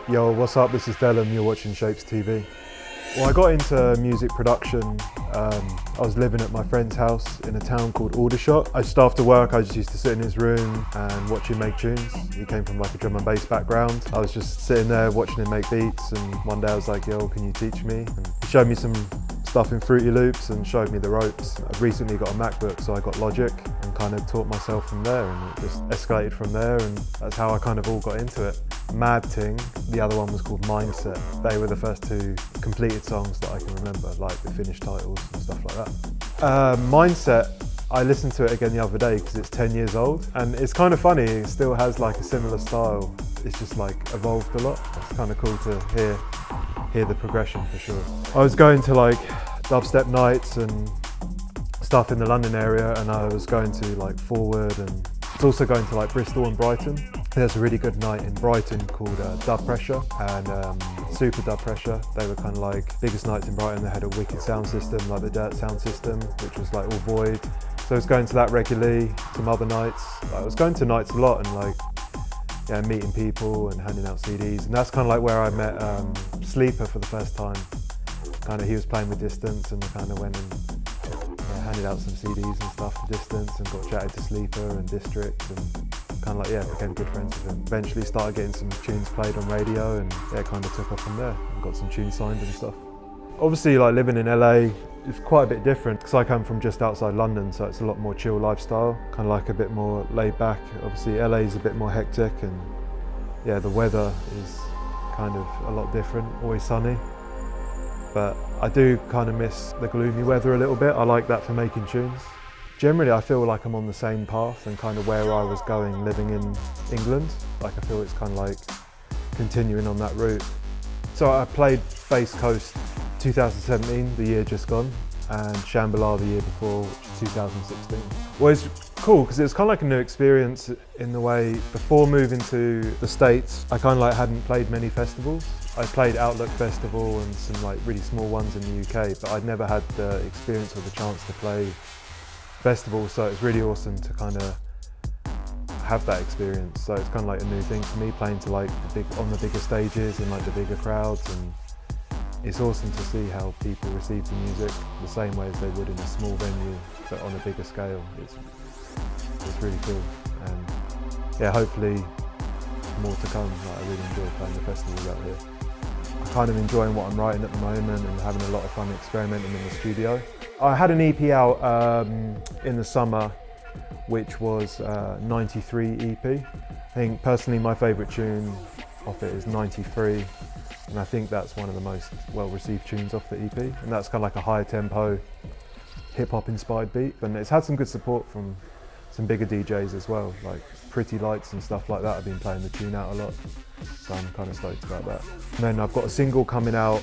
Yo, what's up? This is Thelem, you're watching Shapes.tv. Well, I got into music production. I was living at my friend's house in a town called Aldershot. Just after work, I just used to sit in his room and watch him make tunes. He came from like a drum and bass background. I was just sitting there watching him make beats, and one day I was like, yo, can you teach me? And he showed me some stuff in Fruity Loops and showed me the ropes. I've recently got a MacBook, so I got Logic and kind of taught myself from there, and it just escalated from there, and that's how I kind of all got into it. Mad Ting, the other one was called Mindset. They were the first two completed songs that I can remember, like the finished titles and stuff like that. Mindset, I listened to it again the other day because it's 10 years old, and it's kind of funny, it still has like a similar style. It's just like evolved a lot. It's kind of cool to hear the progression for sure. I was going to like dubstep nights and stuff in the London area, and I was going to like Forward, and I was also going to like Bristol and Brighton. There's a really good night in Brighton called Dub Pressure and Super Dub Pressure. They were kind of like biggest nights in Brighton. They had a wicked sound system, like the Dirt sound system, which was like all void. So I was going to that regularly. Some other nights, I was going to nights a lot and like, yeah, meeting people and handing out CDs. And that's kind of like where I met Sleeper for the first time. Kind of, he was playing with Distance, and I kind of went and handed out some CDs and stuff for Distance, and got chatted to Sleeper and District, and kind of like, yeah, became good friends with him. Eventually started getting some tunes played on radio, and yeah, kind of took off from there and got some tunes signed and stuff. Obviously, like living in LA is quite a bit different because I come from just outside London, so it's a lot more chill lifestyle, kind of like a bit more laid back. Obviously, LA is a bit more hectic, and yeah, the weather is kind of a lot different, always sunny. But I do kind of miss the gloomy weather a little bit. I like that for making tunes. Generally, I feel like I'm on the same path and kind of where I was going living in England. Like I feel it's kind of like continuing on that route. So I played Bass Coast 2017, the year just gone, and Shambhala the year before, which is 2016. Well, it's cool because it was kind of like a new experience in the way before moving to the States, I kind of like hadn't played many festivals. I played Outlook Festival and some like really small ones in the UK, but I'd never had the experience or the chance to play festivals, so it's really awesome to kind of have that experience. So it's kind of like a new thing for me, playing to like on the bigger stages in like the bigger crowds, and it's awesome to see how people receive the music the same way as they would in a small venue, but on a bigger scale. It's really cool, and yeah, hopefully more to come. Like, I really enjoy playing the festivals out here. I'm kind of enjoying what I'm writing at the moment and having a lot of fun experimenting in the studio. I had an EP out in the summer, which was 93 EP. I think personally my favourite tune off it is 93, and I think that's one of the most well-received tunes off the EP. And that's kind of like a higher tempo, hip-hop inspired beat, and it's had some good support from some bigger DJs as well, like Pretty Lights and stuff like that. I've been playing the tune out a lot, so I'm kind of stoked about that. And then I've got a single coming out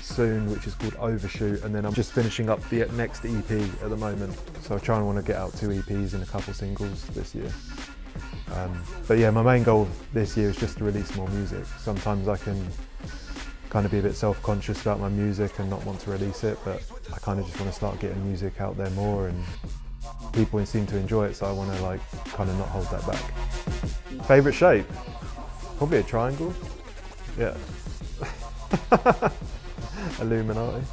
soon, which is called Overshoot, and then I'm just finishing up the next EP at the moment. So I try and want to get out 2 EPs and a couple singles this year. But yeah, my main goal this year is just to release more music. Sometimes I can kind of be a bit self-conscious about my music and not want to release it, but I kind of just want to start getting music out there more, and people seem to enjoy it, so I want to like kind of not hold that back. Favourite shape? Probably a triangle. Yeah. Illuminati.